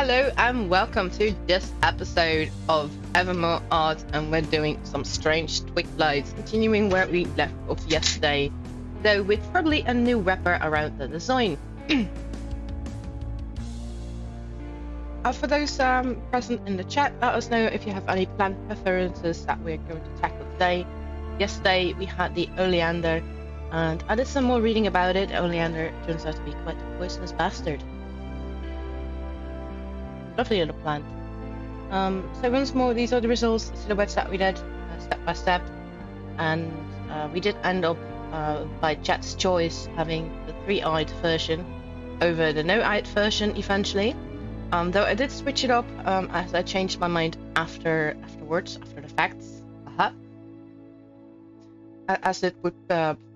Hello and welcome to this episode of Evermore Art, and we're doing some strange Twigblights, continuing where we left off yesterday, though with probably a new wrapper around the design. For those present in the chat, let us know if you have any plant preferences that we're going to tackle today. Yesterday we had the oleander, and I did some more reading about it. Oleander turns out to be quite a poisonous bastard. Lovely little plant. So once more, these are the results, the silhouettes that we did step by step, and we did end up by chat's choice having the 3-eyed version over the no-eyed version eventually. Though I did switch it up as I changed my mind afterwards, after the facts. As it would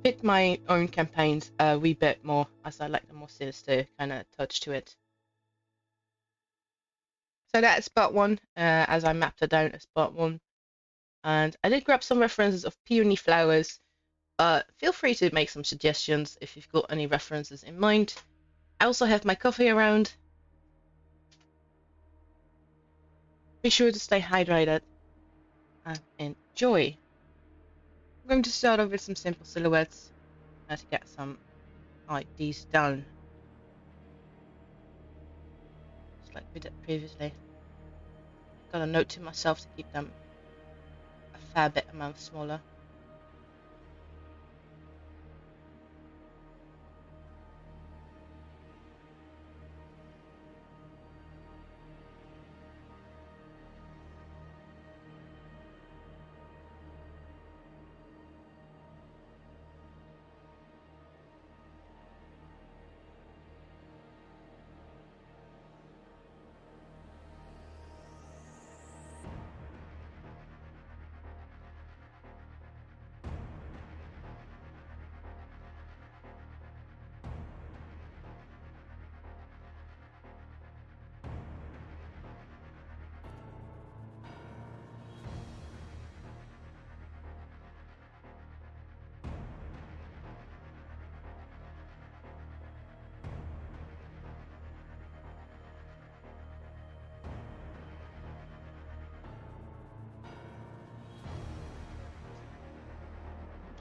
fit my own campaigns a wee bit more, as I like the more sinister kind of touch to it. So that's part one, as I mapped it down as part one. And I did grab some references of peony flowers. Feel free to make some suggestions if you've got any references in mind. I also have my coffee around. Be sure to stay hydrated and enjoy. I'm going to start off with some simple silhouettes to get some ideas down. Just like we did previously. Got a note to myself to keep them a fair bit amount smaller.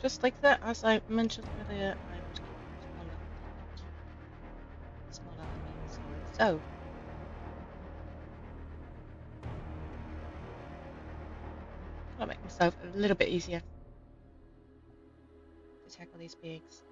Just like that, as I mentioned earlier, I would keep them smaller means so. I'll make myself a little bit easier to tackle these beings.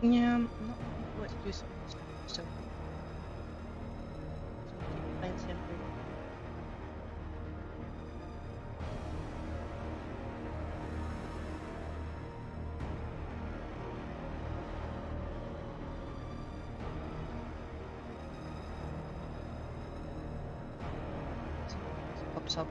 Yeah, I'm not looking forward to do something so keep it plain simple. So it pops up.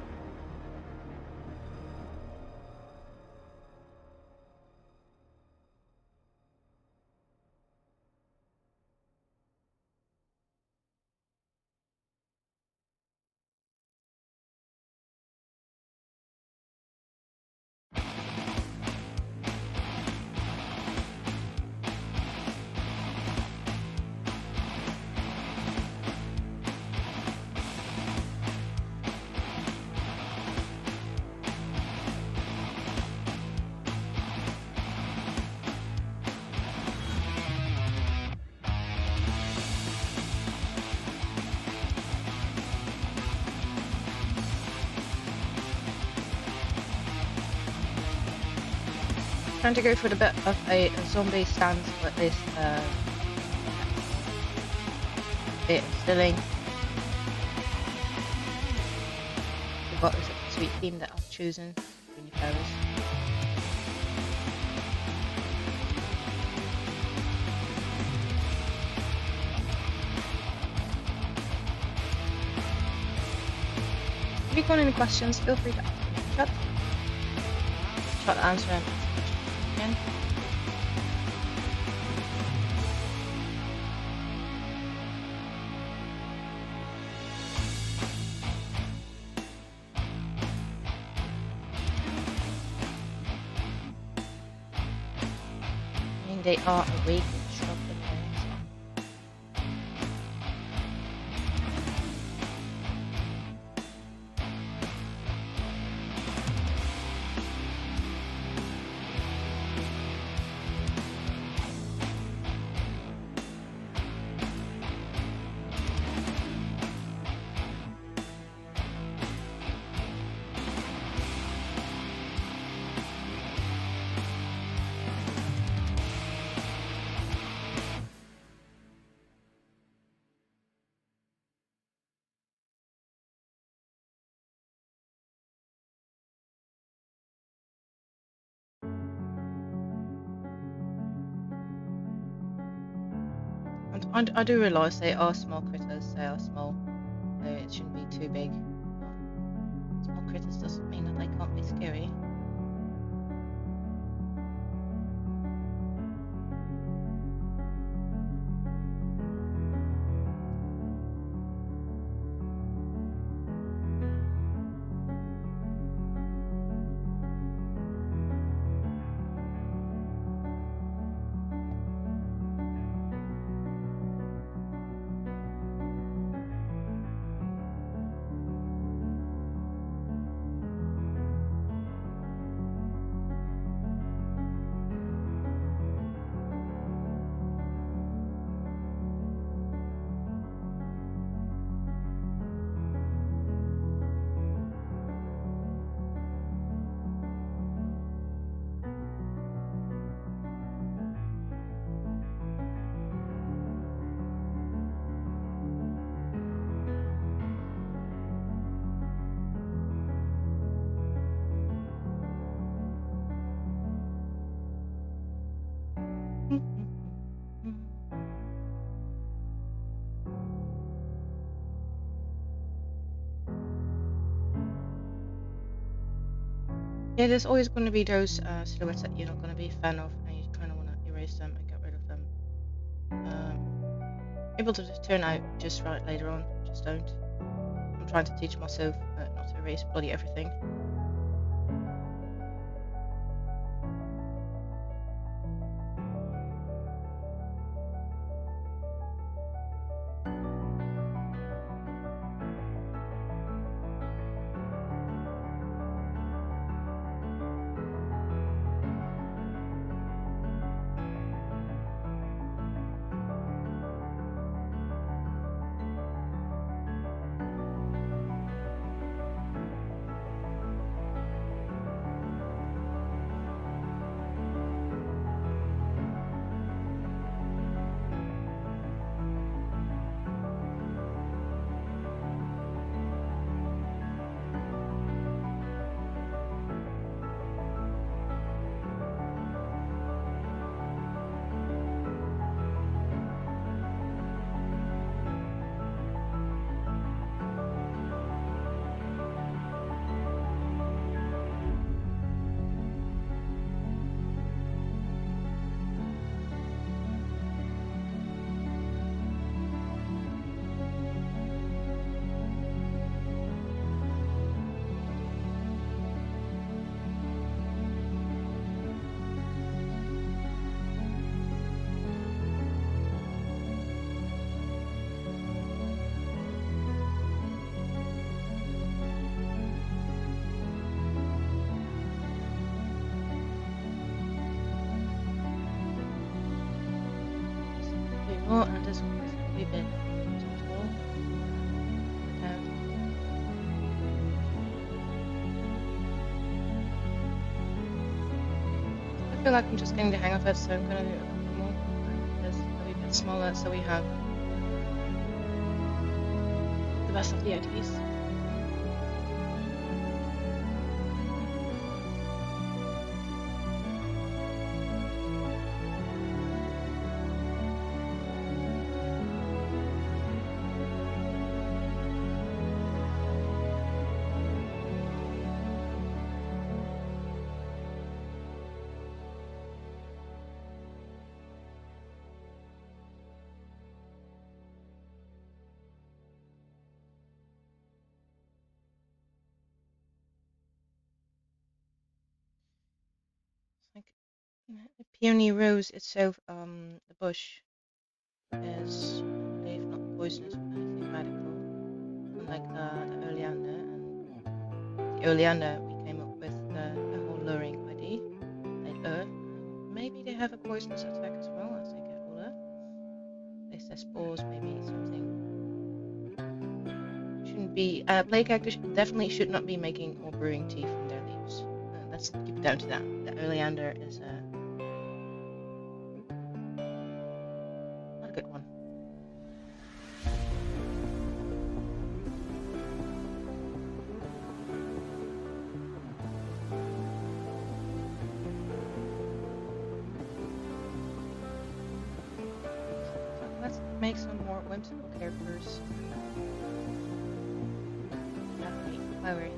Trying to go for the bit of a zombie stance, but this bit of stilling. regardless of the sweet theme that I've chosen between your flowers. If you've got any questions, feel free to ask them in the chat. Try to answer them as much as I can. They are awake and shrub anyway, so. And I do realise they are small critters, they are small, so it shouldn't be too big. But small critters doesn't mean that they can't be scary. Yeah, there's always going to be those silhouettes that you're not going to be a fan of, and you kind of want to erase them and get rid of them. Able to just turn out just right later on, just don't. I'm trying to teach myself not to erase bloody everything. Oh, and this one is a wee bit too tall. I feel like I'm just getting the hang of it, so I'm gonna do a couple more. This a wee bit smaller, so we have the best of the ideas. The peony rose itself, the bush, is, I believe, not poisonous or anything radical, unlike the oleander. And the oleander, we came up with the whole luring idea. Maybe they have a poisonous attack as well as they get older. At least their spores, maybe something. Shouldn't be. Plague cactus definitely should not be making or brewing tea from their leaves. Let's keep it down to that. The oleander is not a good one. So let's make some more whimsical characters. Lovely flower head.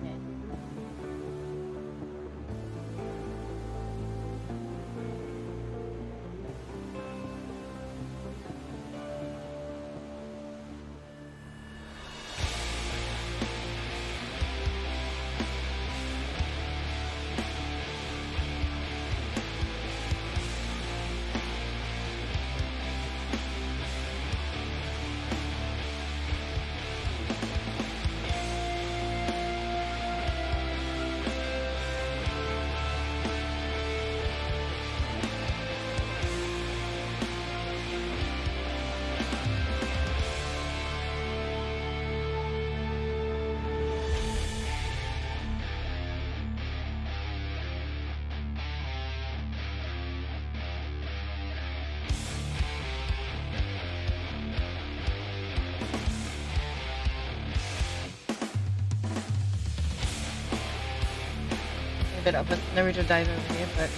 A bit of a Naruto dive over here, but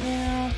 yeah.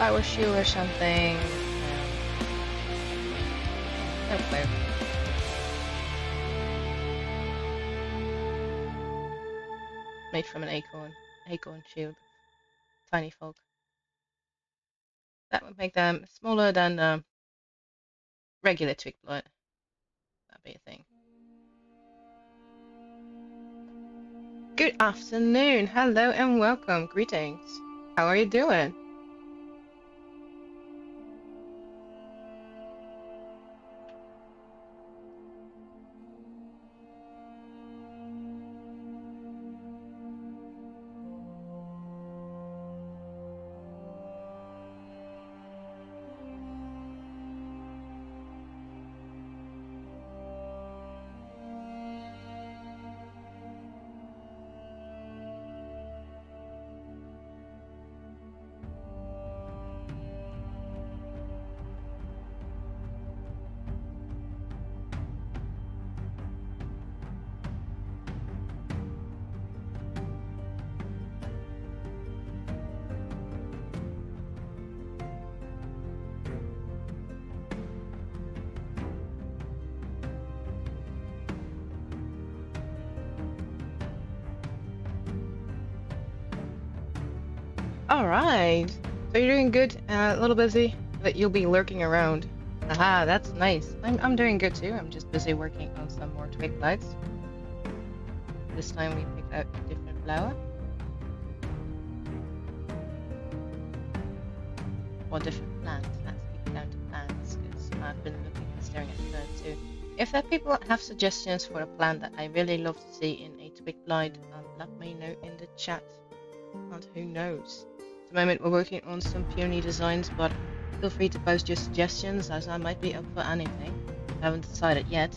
Flower shoe or something. No clue. Made from an acorn shield. Tiny folk. That would make them smaller than regular Twigblight. That'd be a thing. Good afternoon, hello and welcome. Greetings. How are you doing? Alright, so you're doing good, a little busy, but you'll be lurking around. Aha, that's nice. I'm doing good too, I'm just busy working on some more Twigblights. This time we picked out a different flower. or different plants. Let's keep it down to plants because I've been looking and staring at Fern too. If there are people that have suggestions for a plant that I really love to see in a Twigblight, let me know in the chat. And who knows? At the moment we're working on some puny designs, but feel free to post your suggestions as I might be up for anything. I haven't decided yet.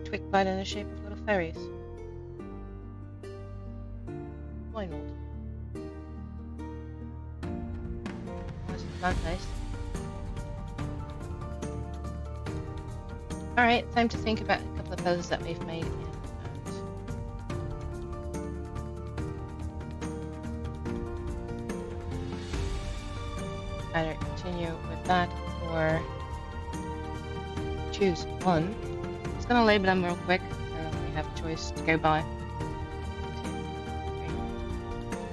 Twigblight in the shape of little fairies. Why not? Nice plant taste. Alright, time to think about a couple of poses that we've made and either continue with that or choose one. I'm gonna label them real quick so we have a choice to go by. 2, 3, 4,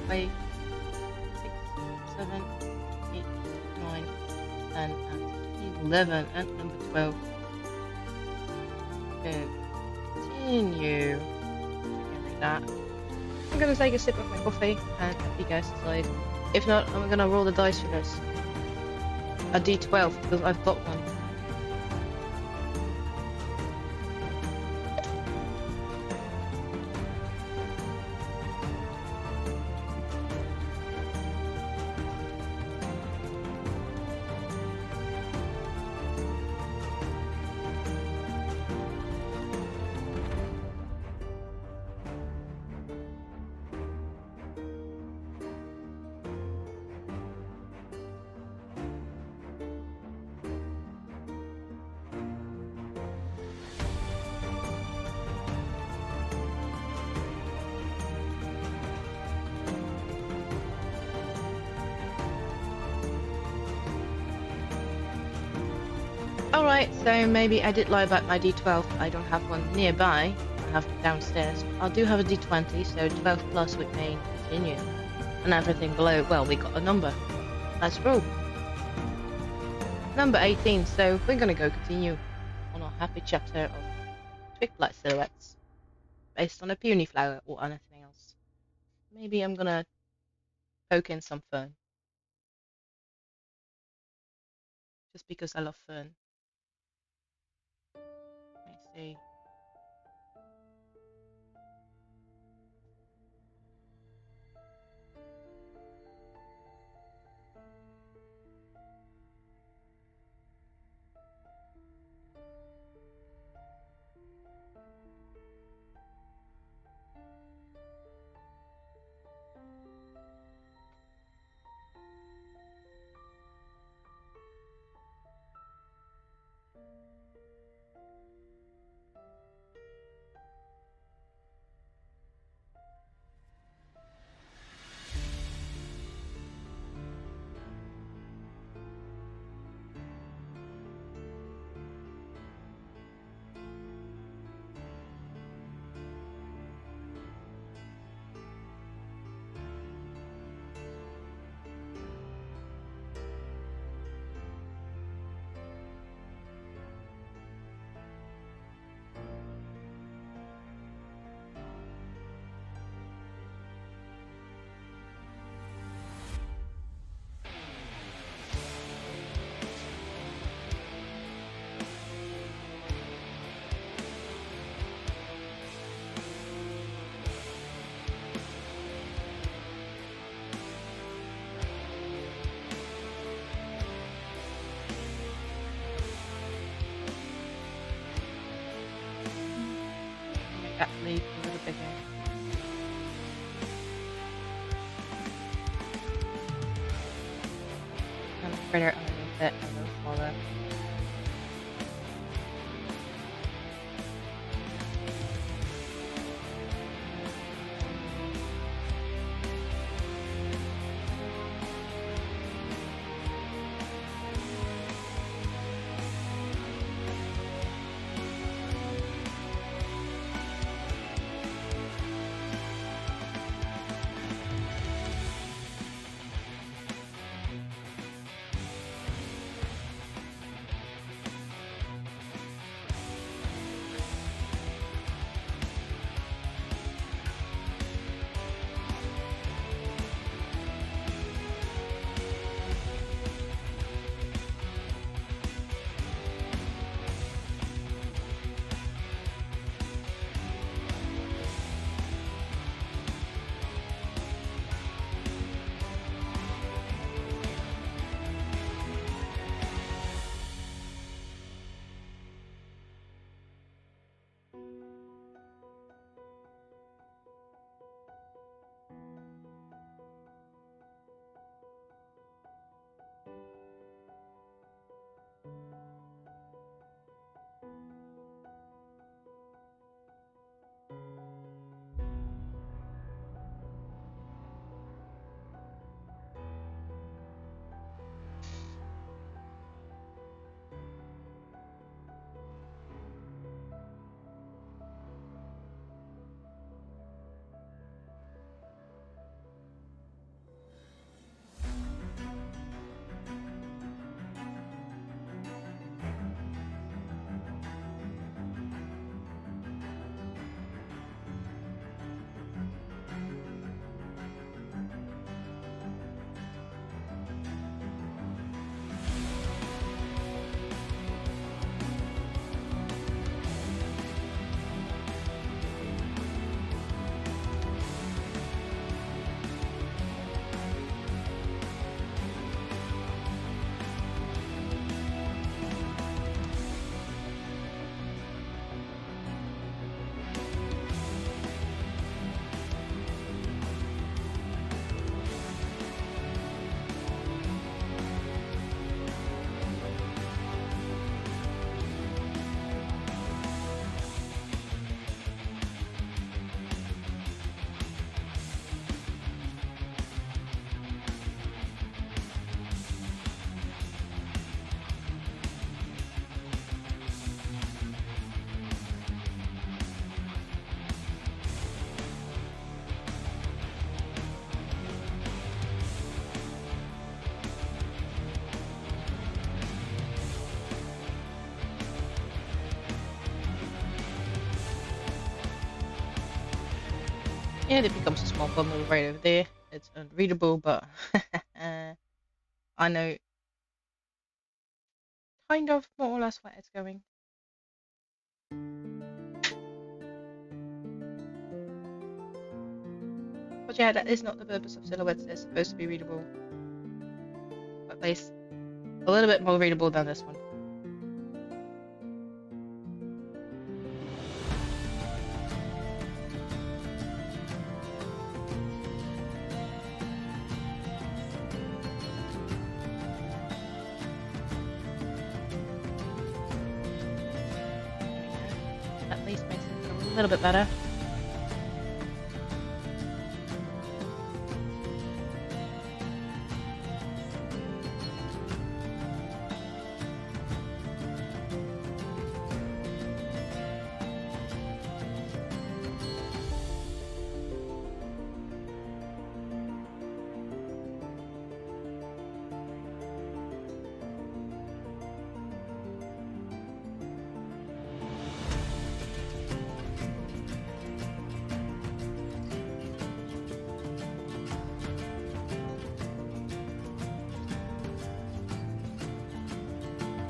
5, 6, 7, 8, 9, 10, and 11, and number 12. Continue. Like that. I'm gonna take a sip of my coffee and let you guys decide. If not, I'm gonna roll the dice for this. A d12 because I've got one. Alright, so maybe I did lie about my d12. I don't have one nearby. I have it downstairs. I do have a d20, so 12 plus would mean continue. And everything below, well, we got a number. Let's roll. Number 18, so we're gonna go continue on our happy chapter of Twigblight silhouettes. Based on a peony flower or anything else. Maybe I'm gonna poke in some fern. Just because I love fern. Let's see. That leaf a little bigger. spread out a little bit, a little smaller. Yeah, it becomes a small bundle right over there. It's unreadable, but I know kind of more or less where it's going. But yeah, that is not the purpose of silhouettes. They're supposed to be readable, but at least a little bit more readable than this one. At least makes it a little bit better.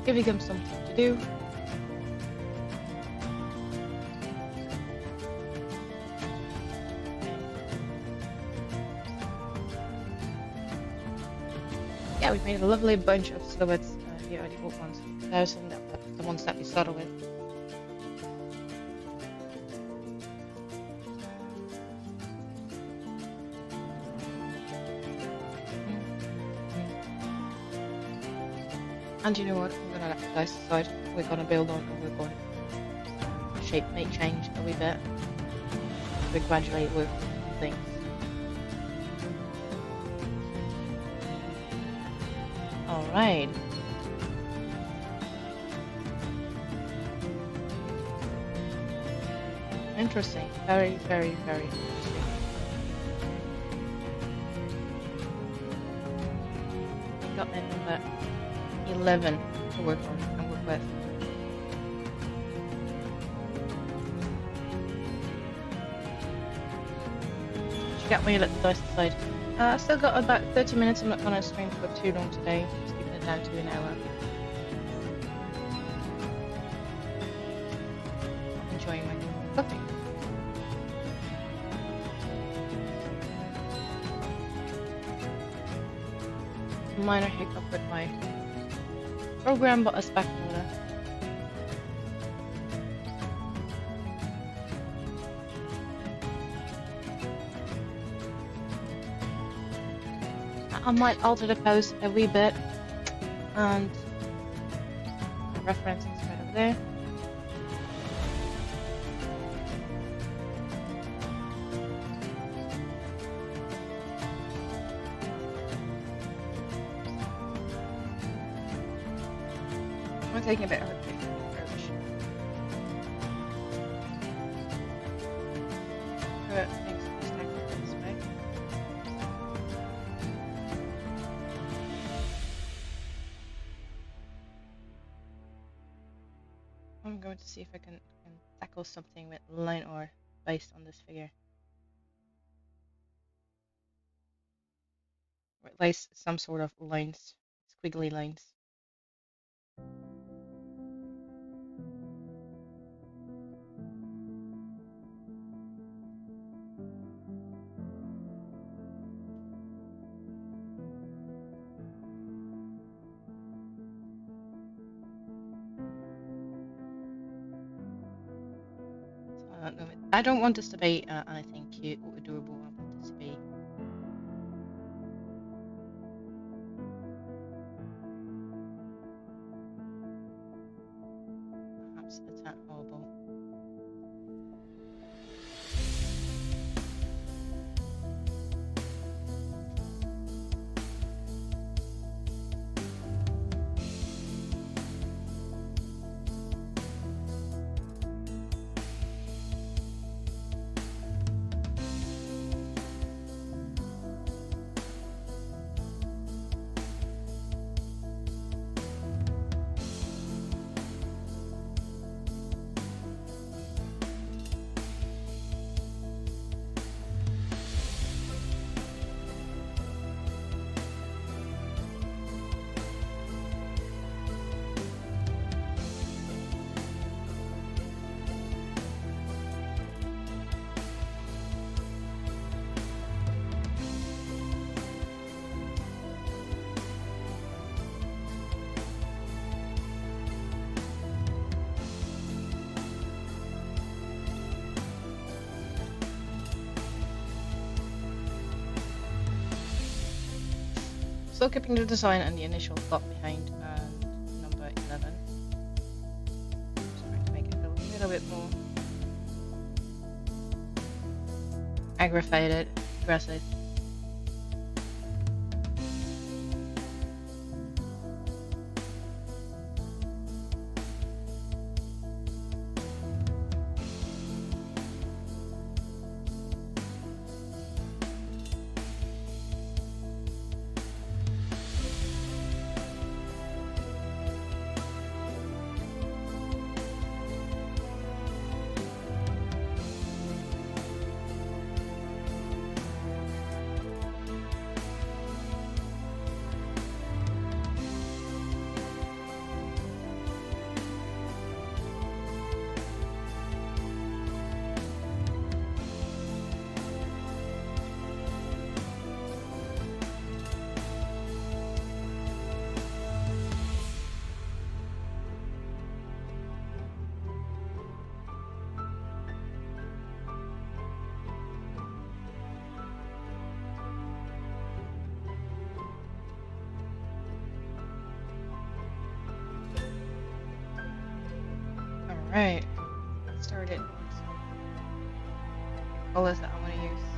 Giving them something to do. Yeah, we've made a lovely bunch of silhouettes. Here are the old ones, 2000, the ones that we started with. And you know what? I'm gonna let you guys decide what we're gonna build on, and we're going to shape may change a wee bit. We gradually work on things. Alright. Interesting. Very, very, very interesting. We got my number 11 to work on and work with. Got my little dice aside. I still got about 30 minutes. I'm not gonna stream for too long today. Just keeping it down to an hour. I'm enjoying my cooking. Minor hiccup with my program, but it's back in order. I might alter the post a wee bit and the reference is right over there. I'm taking a bit of a picture. But makes a mistake this way. I'm going to see if I can tackle something with line art based on this figure. Or at least some sort of lines, squiggly lines. I don't want this to be anything cute or adorable. I want this to be perhaps a tad horrible. Still keeping the design and the initial thought behind number 11. Just trying to make it a little bit more aggravated, aggressive. Right. Let's start it. Colors that I want to use.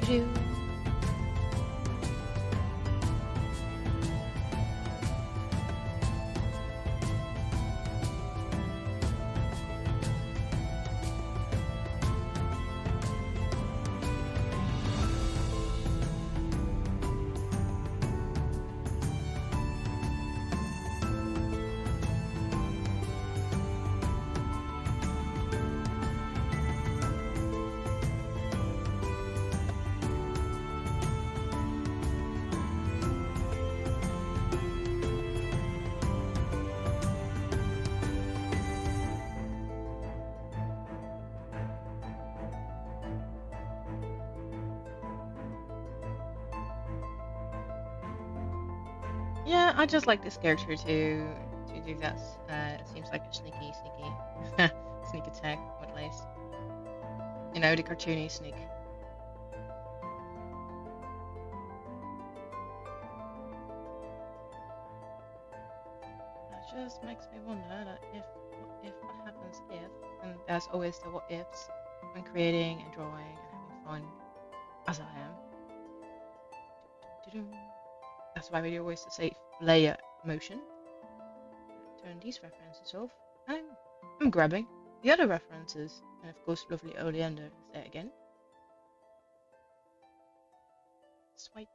Do-do. Yeah, I just like this character to do that. It seems like a sneaky sneak attack with lace. You know, the cartoony sneak. That just makes me wonder that if what happens if, and there's always the what ifs when creating and drawing and having fun, as I am. That's why we always say layer motion. Turn these references off, and I'm grabbing the other references, and of course lovely Oleander is there again. Swipe.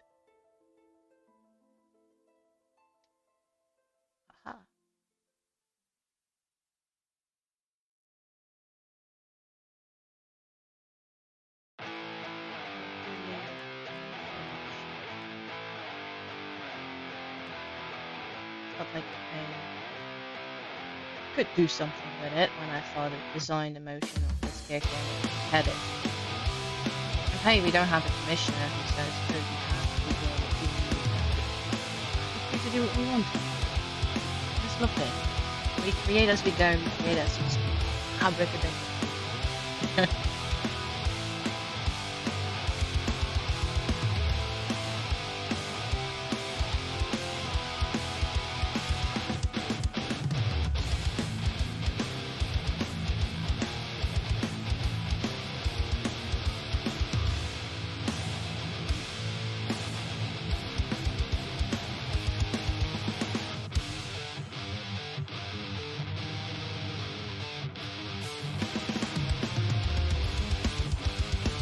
Aha. Felt like I could do something with it when I thought it designed the motion of this character and headed. And hey, we don't have a commissioner who says we have to do what we want. It's lovely. We create as we go, we create as we speak. Abracadabra.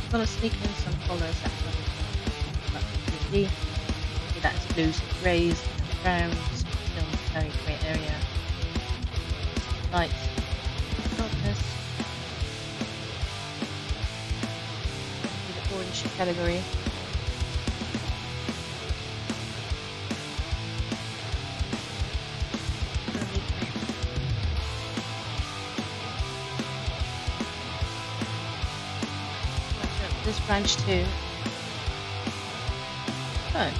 I'm gonna sneak in some colours after see that's blues and greys and browns, still a very grey area. Lights, darkness. The orange category. This branch too. Good.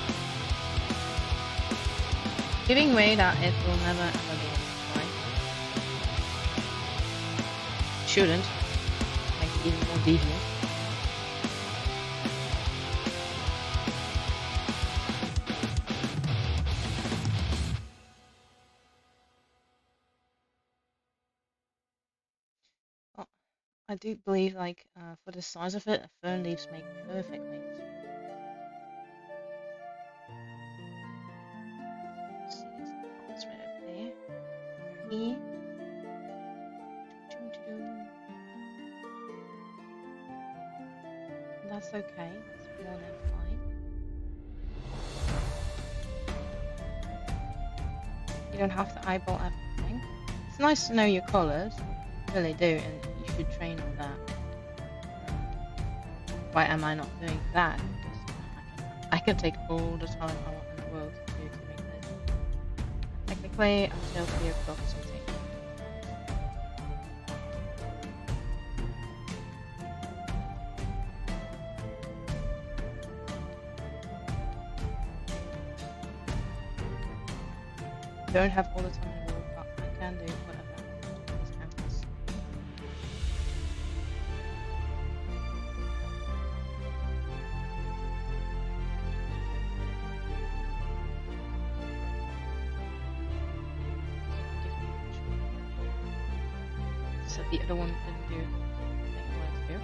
Giving way that it will never ever be fine. Shouldn't. Make it even more deviant. I do believe, like, for the size of it, fern leaves make perfect wings. Let's see, it's right up there. Here. That's okay. That's more than fine. You don't have to eyeball everything. It's nice to know your colours. You really do, and you should train on that. Why am I not doing that? Because I can take all the time I want in the world to make this. Technically, until 3 o'clock or something. Don't have all the time in the world, but I can do whatever on this canvas. So the other one didn't do what I wanted to do.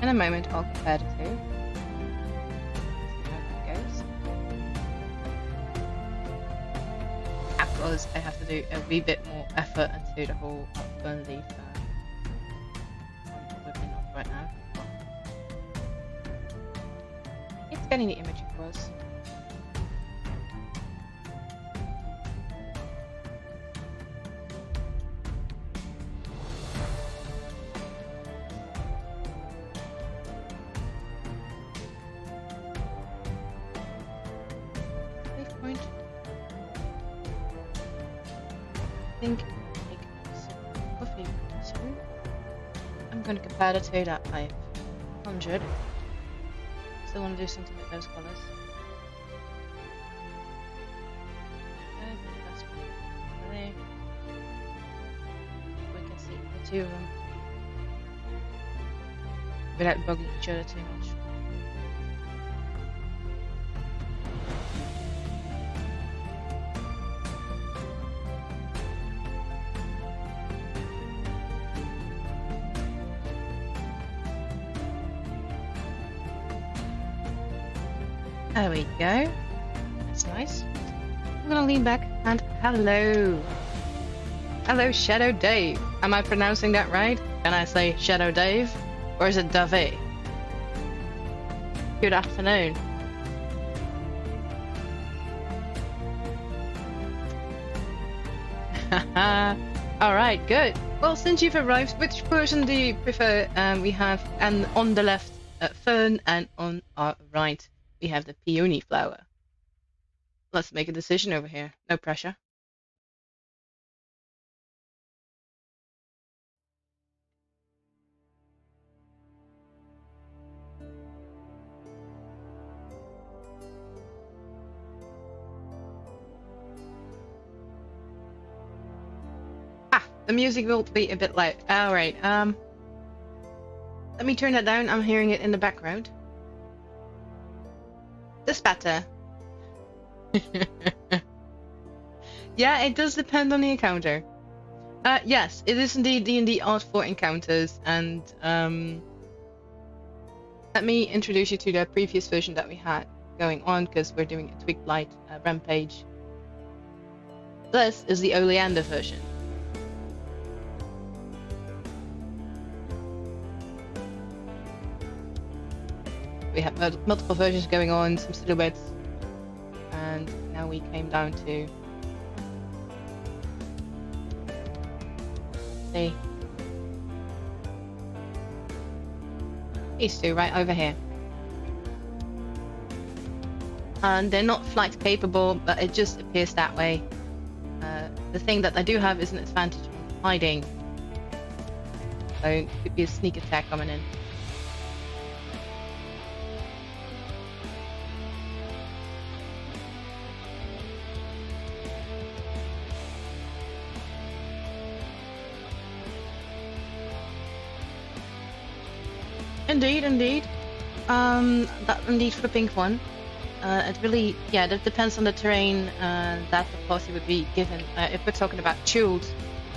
in a moment I'll compare the two. See how that goes. Of course, I have to do a wee bit more effort into the whole Fern leaf whipping off right now. It's getting the image across. Point. I think I can make a sip of coffee soon. I'm going to compare the two that I've conjured. Still want to do something with those colours. That's one there. We can see the two of them without bugging each other too much. There we go. That's nice. I'm gonna lean back and hello. Hello, Shadow Dave. Am I pronouncing that right? Can I say Shadow Dave? Or is it Dave? Good afternoon. Alright, good. Well, since you've arrived, which version do you prefer? We have, and on the left, Fern, and on our right, we have the peony flower. Let's make a decision over here. No pressure. The music will be a bit loud. Alright, let me turn that down. I'm hearing it in the background. This better. Yeah, it does depend on the encounter. Yes, it is indeed D&D Art for Encounters, and let me introduce you to the previous version that we had going on, because we're doing a Twigblight rampage. This is the Oleander version. We have multiple versions going on, some silhouettes, and now we came down to these two right over here. And they're not flight capable, but it just appears that way. The thing that they do have is an advantage on hiding, so it could be a sneak attack coming in. Indeed. That indeed for the pink one. It really, yeah, that depends on the terrain that the party would be given. If we're talking about chewed,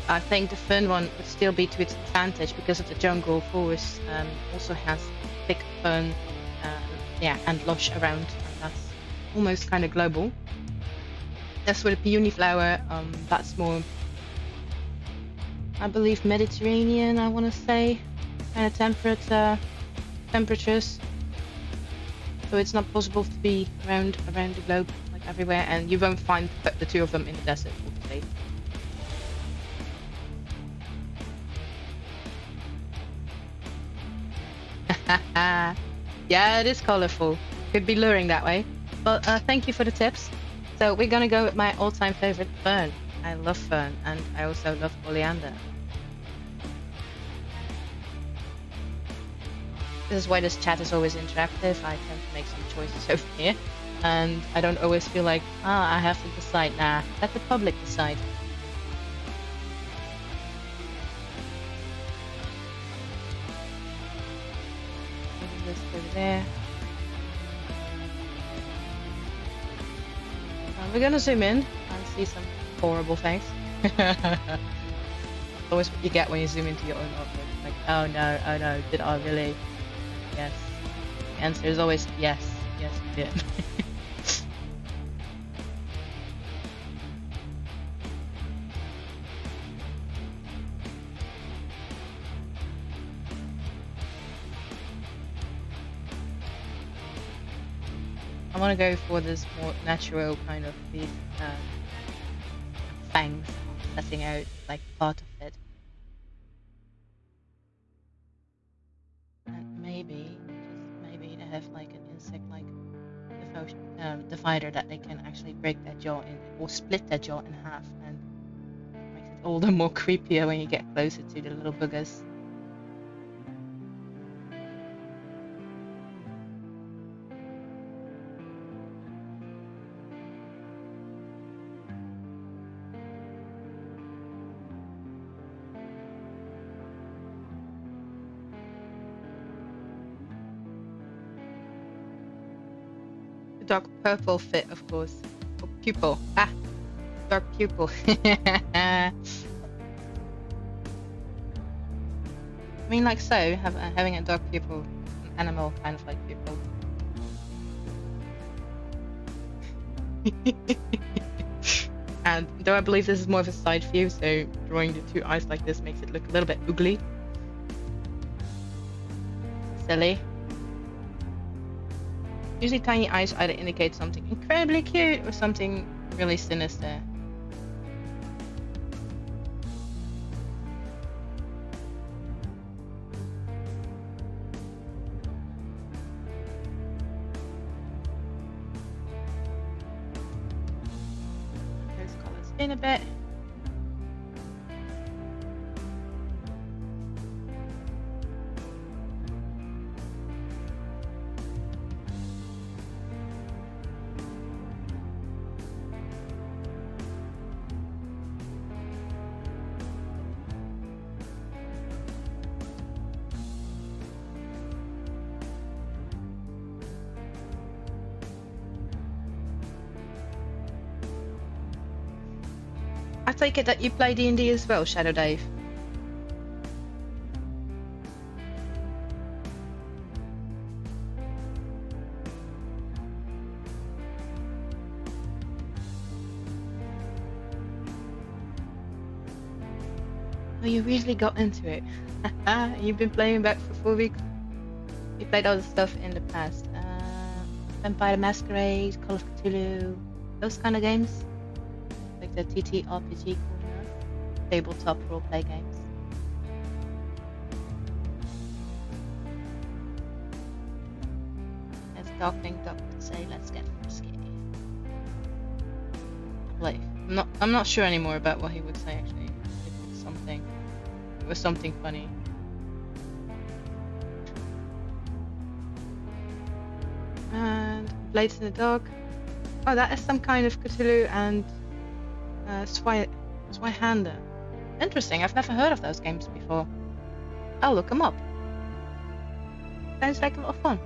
I think the fern one would still be to its advantage because of the jungle forest also has thick fern, yeah, and lush around, and that's almost kind of global. As for the peony flower, that's more, I believe, Mediterranean, I want to say, kind of temperate temperatures. So it's not possible to be around the globe, like everywhere, and you won't find the two of them in the desert, obviously. Yeah, it is colorful. Could be luring that way. But thank you for the tips. So we're gonna go with my all-time favorite, Fern. I love Fern, and I also love Oleander. This is why this chat is always interactive. I tend to make some choices over here, and I don't always feel like, I have to decide. Nah, let the public decide. Maybe this over there. We're gonna zoom in and see some horrible things. Always what you get when you zoom into your own artwork. Like, oh no, did I really? yes. The answer is always yes. Yes, you did. I want to go for this more natural kind of these fangs setting out like part of it. And maybe, just maybe, they have like an insect like divider that they can actually break their jaw in or split their jaw in half, and it makes it all the more creepier when you get closer to the little boogers. The dark purple fit, of course. Or pupil. Ah, dark pupil. I mean, like so, having a dark pupil, an animal kind of like pupil. And though I believe this is more of a side view, so drawing the two eyes like this makes it look a little bit oogly. Silly. Usually tiny eyes either indicate something incredibly cute or something really sinister. Those colours in a bit. I take it that you play D&D as well, Shadow Dave. Oh, you really got into it. You've been playing back for 4 weeks. You played other stuff in the past. Vampire the Masquerade, Call of Cthulhu, those kind of games. Like the TTRPG corner, tabletop roleplay games. As Darkwing Duck would say, let's get frisky. Like, I'm not sure anymore about what he would say actually. It was something funny. And Blades in the Dark. Oh, that is some kind of Cthulhu and Zweihander. Interesting, I've never heard of those games before. I'll look them up. Sounds like a lot of fun.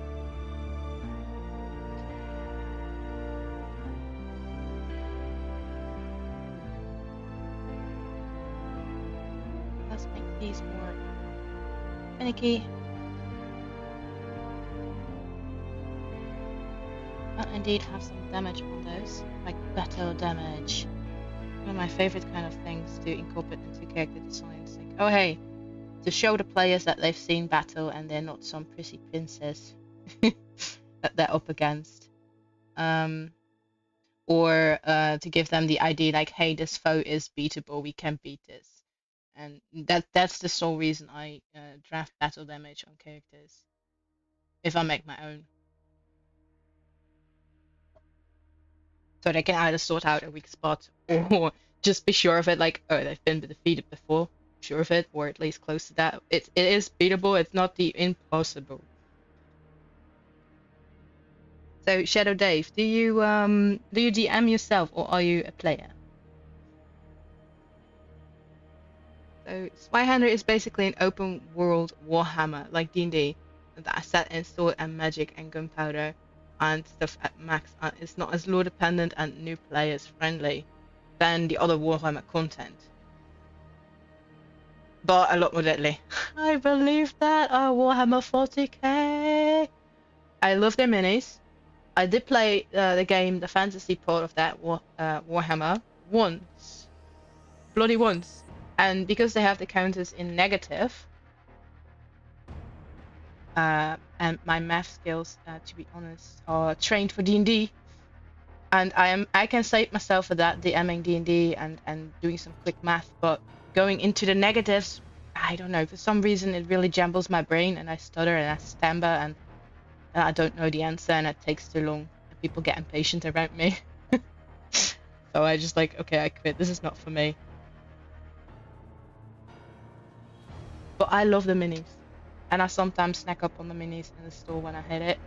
Let's make these more finicky. And indeed have some damage on those, like battle damage. One of my favorite kind of things to incorporate into character designs. Like, oh hey, to show the players that they've seen battle and they're not some prissy princess that they're up against. Or to give them the idea like, hey, this foe is beatable, we can beat this. And that's the sole reason I draft battle damage on characters. If I make my own. So they can either sort out a weak spot or just be sure of it, like, oh, they've been defeated before, sure of it, or at least close to that. It is beatable, it's not the impossible. So Shadow Dave, do you DM yourself or are you a player? So Spyhander is basically an open world Warhammer like D&D that is set in sword and magic and gunpowder and stuff at max. It's not as lore dependent and new players friendly than the other Warhammer content, but a lot more deadly. I believe that. Oh, Warhammer 40k. I love their minis. I did play the game, the fantasy part of that Warhammer once, bloody once, and because they have the counters in negative, and my math skills, to be honest, are trained for D&D, and I can save myself for that DMing D&D and doing some quick math, but going into the negatives, I don't know, for some reason it really jumbles my brain and I stutter and I stammer and I don't know the answer and it takes too long and people get impatient around me. So I just like, okay, I quit. This is not for me. But I love the minis. And I sometimes snack up on the minis in the store when I hit it.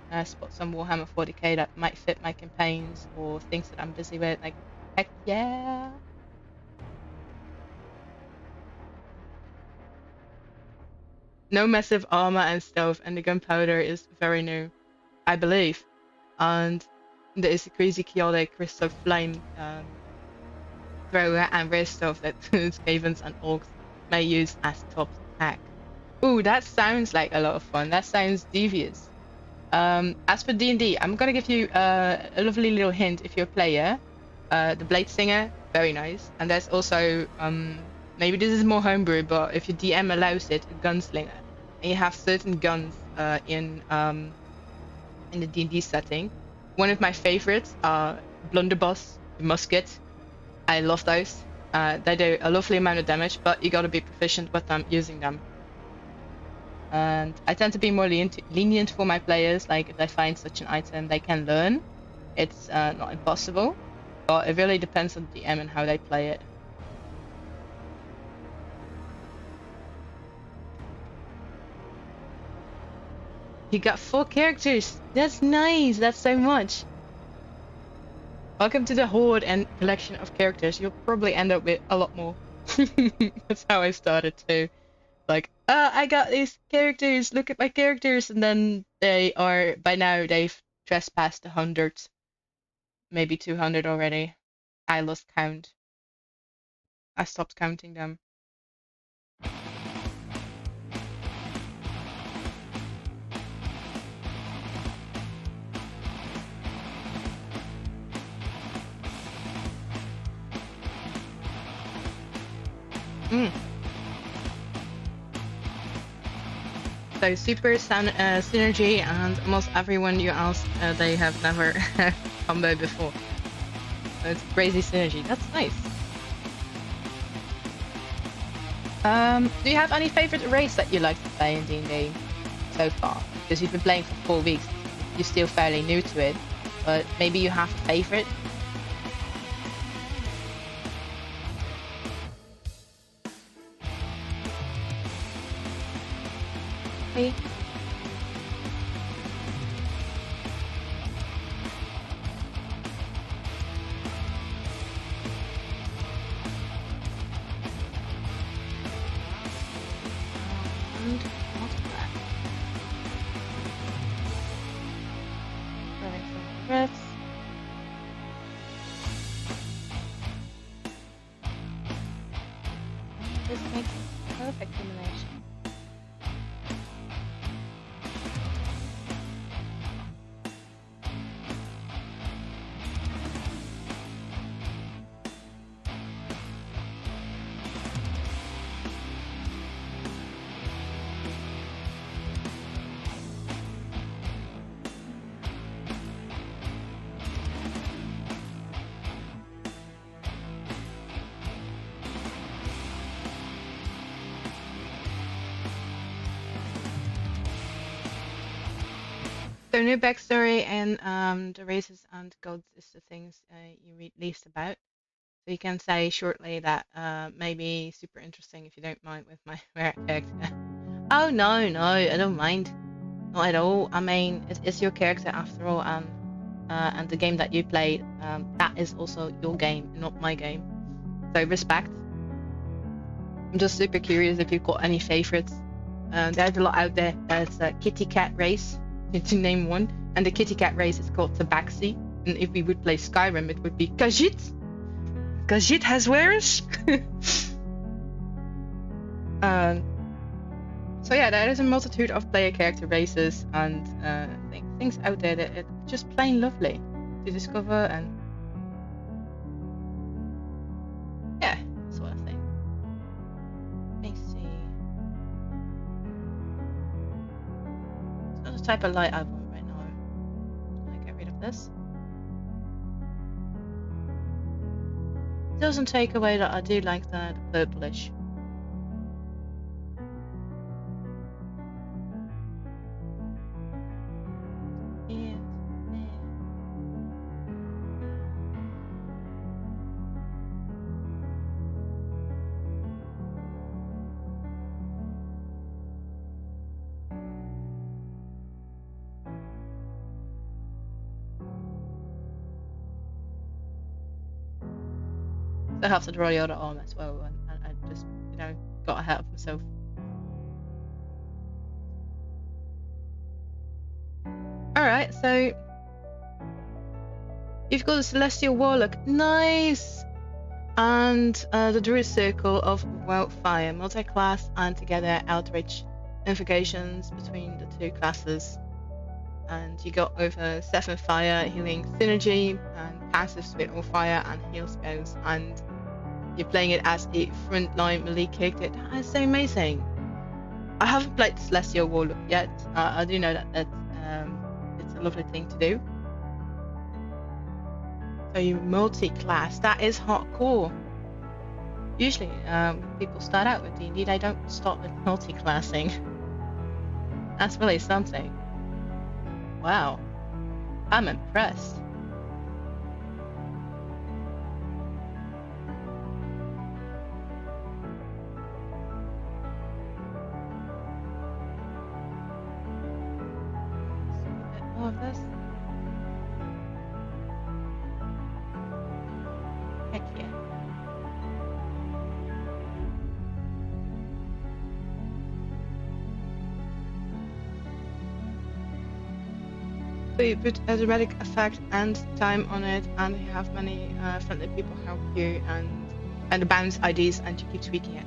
And I spot some Warhammer 40k that might fit my campaigns or things that I'm busy with. Like, heck yeah. No massive armor and stuff, and the gunpowder is very new, I believe. And there is a crazy chaotic crystal flame thrower and rare stuff that Skavens and Orcs may use as top attack. Ooh, that sounds like a lot of fun. That sounds devious. As for D&D, I'm gonna give you a lovely little hint if you're a player. The Blade Singer, very nice. And there's also, maybe this is more homebrew, but if your DM allows it, a Gunslinger. And you have certain guns in the D&D setting. One of my favorites are Blunderbuss, the musket. I love those. They do a lovely amount of damage, but you gotta be proficient with them using them. And I tend to be more lenient for my players. Like if they find such an item they can learn, it's not impossible, but it really depends on the DM and how they play it. You got 4 characters. That's nice. That's so much. Welcome to the horde and collection of characters. You'll probably end up with a lot more. That's how I started too. Like, I got these characters, look at my characters, and then by now they've trespassed 100, maybe 200 already. I lost count. I stopped counting them. So super synergy, and almost everyone you ask, they have never combo before. So it's crazy synergy. That's nice. Do you have any favorite race that you like to play in D&D so far? Because you've been playing for 4 weeks, you're still fairly new to it, but maybe you have a favorite? Hey. This makes a perfect combination. So new backstory and the races and gods is the things you read least about. So you can say shortly that maybe super interesting if you don't mind with my character. Oh no, I don't mind. Not at all. I mean, it's your character after all, and the game that you played, that is also your game, not my game. So respect. I'm just super curious if you've got any favorites. There's a lot out there. There's a kitty cat race, to name one, and the kitty cat race is called Tabaxi. And if we would play Skyrim, it would be Khajiit. Khajiit has wares. So yeah, there is a multitude of player character races and things out there that are just plain lovely to discover, and yeah, that's what I think. Let me see. It's not the type of light I want right now. I'm gonna get rid of this. It doesn't take away that I do like the purplish. Yeah. I have to draw the other arm as well, and I just, got ahead of myself. Alright, so you've got a Celestial Warlock. Nice! And the Druid Circle of Wildfire, multi-class and together outreach invocations between the two classes. And you got over 7 fire, healing synergy, and passives with all fire and heal spells. And you're playing it as a frontline melee character. That is so amazing. I haven't played Celestial Warlock yet. I do know that it's a lovely thing to do. So you multi-class. That is hardcore. Usually, people start out with D&D. They don't start with multi-classing. That's really something. Wow, I'm impressed. A bit more of this. Heck yeah. So you put a dramatic effect and time on it, and you have many friendly people help you, and the bounce IDs, and you keep tweaking it.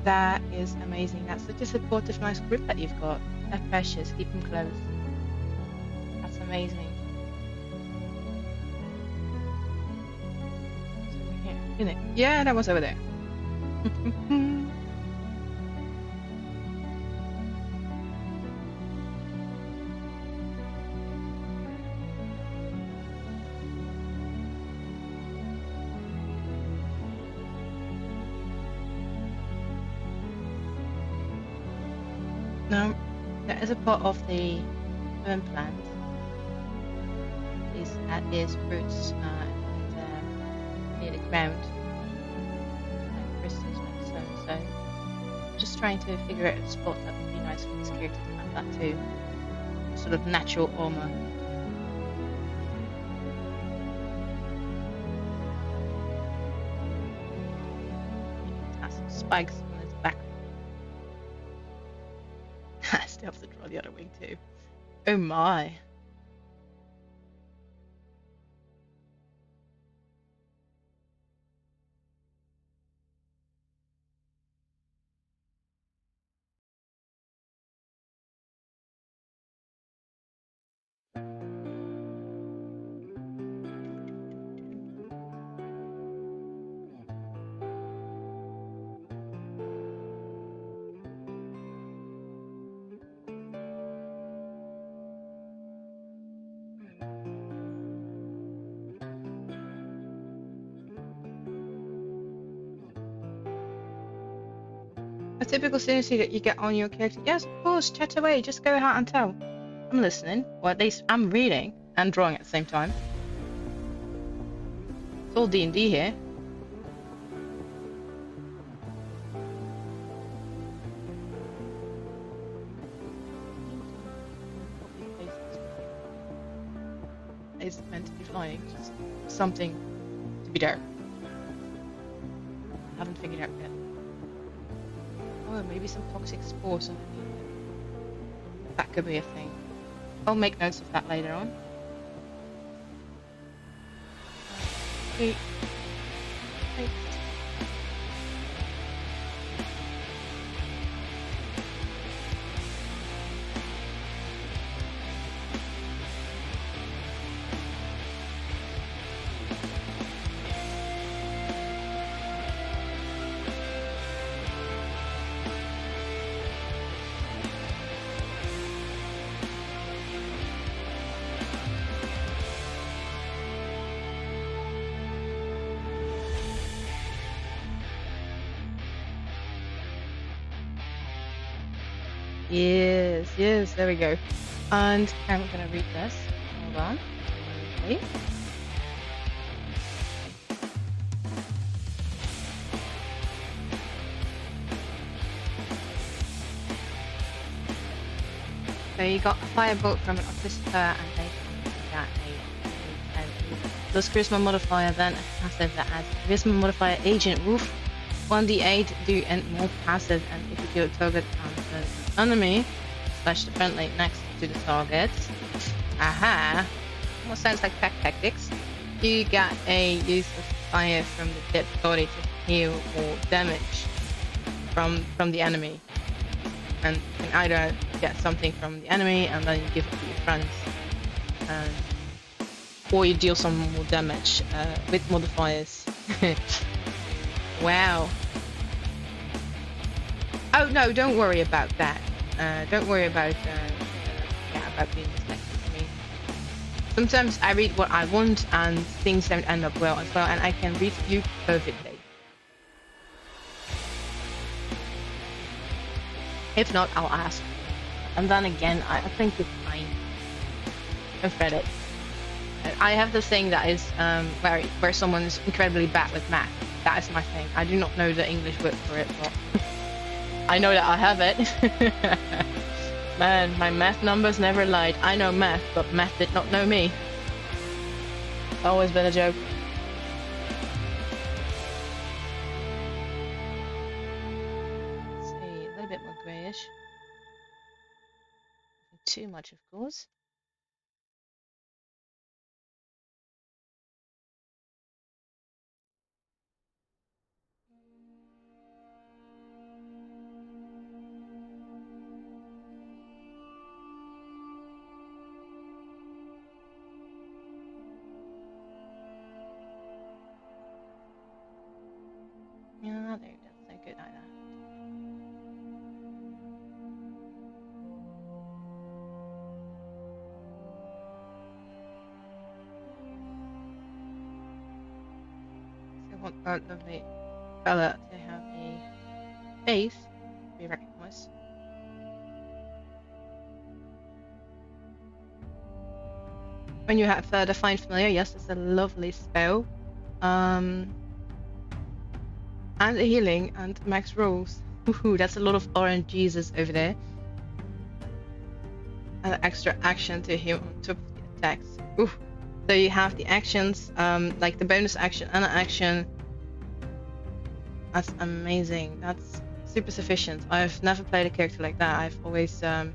That is amazing. That's such a supportive, nice group that you've got. They're precious. Keep them close. That's amazing. So we're here, isn't it? Yeah, that was over there. Now, there is a part of the fern plant. Is roots near the ground, like crystals, like so. So, just trying to figure out a spot that would be nice for this character to have that too, sort of natural armor. It has some spikes on its back. I still have to draw the other wing too. Oh my. A typical synergy that you get on your character. Yes, of course, chat away, just go out and tell. I'm listening, or at least I'm reading and drawing at the same time. It's all D&D here. It's meant to be flying, just something to be there. I haven't figured out yet. Oh, maybe some toxic spores underneath it. That could be a thing. I'll make notes of that later on. Okay. Okay. Yes, yes, there we go. And I'm gonna read this. Hold on. Okay. So you got a firebolt from an officer, and they got a plus charisma modifier, then a passive that adds charisma modifier agent woof 1d8 do and more passive, and if you kill a target on an enemy slash the friendly next to the target. Aha! Almost sounds like pack tactics. You got a use of fire from the dead body to heal or damage from the enemy. And you can either get something from the enemy and then you give it to your friends, or you deal some more damage with modifiers. Wow. Oh no, don't worry about that. Don't worry about being dyslexic. I mean, sometimes I read what I want and things don't end up well as well, and I can read you perfectly. If not, I'll ask. And then again, I think it's fine. Don't fret it. I have this thing that is where someone's incredibly bad with math. That is my thing. I do not know the English word for it, but I know that I have it. Man, my math numbers never lied. I know math, but math did not know me. Always been a joke. Grayish. Too much, of course. Yeah, that's no good either. Want a lovely fella to have a face to be recognized. When you have the Find Familiar, yes, it's a lovely spell. And a healing and max rolls. Woohoo, that's a lot of RNGs over there. And extra action to heal on top of the attacks. Ooh. So you have the actions, like the bonus action and an action. That's amazing. That's super sufficient. I've never played a character like that. I've always, I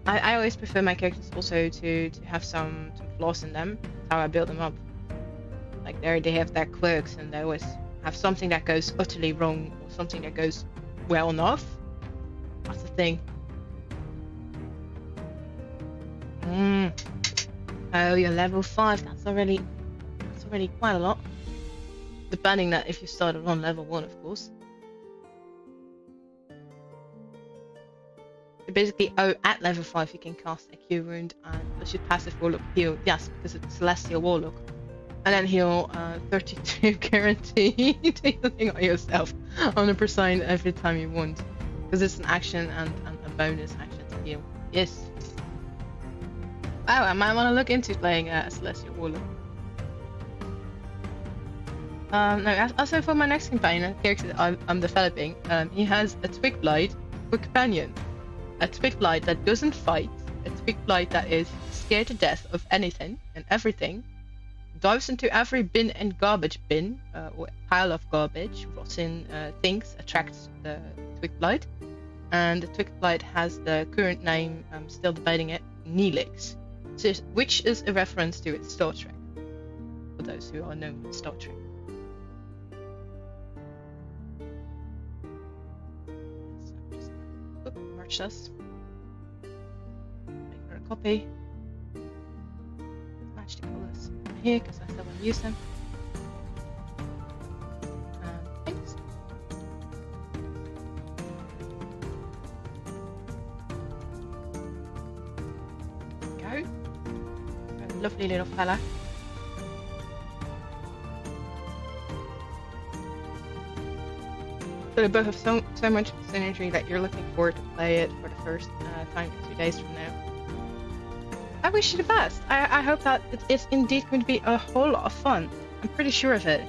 always prefer my characters also to have some flaws in them. That's how I build them up. Like they have their quirks and they always have something that goes utterly wrong or something that goes well enough. That's the thing. Oh, you're level 5. That's already quite a lot. Depending that if you started on level 1, of course. So basically, at level 5 you can cast a Cure Wound and plus your passive Warlock heal. Yes, because it's Celestial Warlock. And then heal 32 guaranteed healing on yourself 100% every time you want. Because it's an action and a bonus action to heal. Yes. Wow, I might want to look into playing a Celestial Warlock. No, also for my next campaign, a character that I'm developing, he has a Twigblight for companion. A Twigblight that doesn't fight, a Twigblight that is scared to death of anything and everything, dives into every bin and garbage bin, or pile of garbage, rotten things, attracts the Twigblight. And the Twigblight has the current name, I'm still debating it, Neelix, which is a reference to its Star Trek, for those who are known with Star Trek. Merge this. Make her a copy. Match the colours here because I still want to use them. Thanks. Go. A lovely little fella. So they both have so much synergy that you're looking forward to play it for the first time 2 days from now. I wish you the best. I hope that it's indeed going to be a whole lot of fun. I'm pretty sure of it.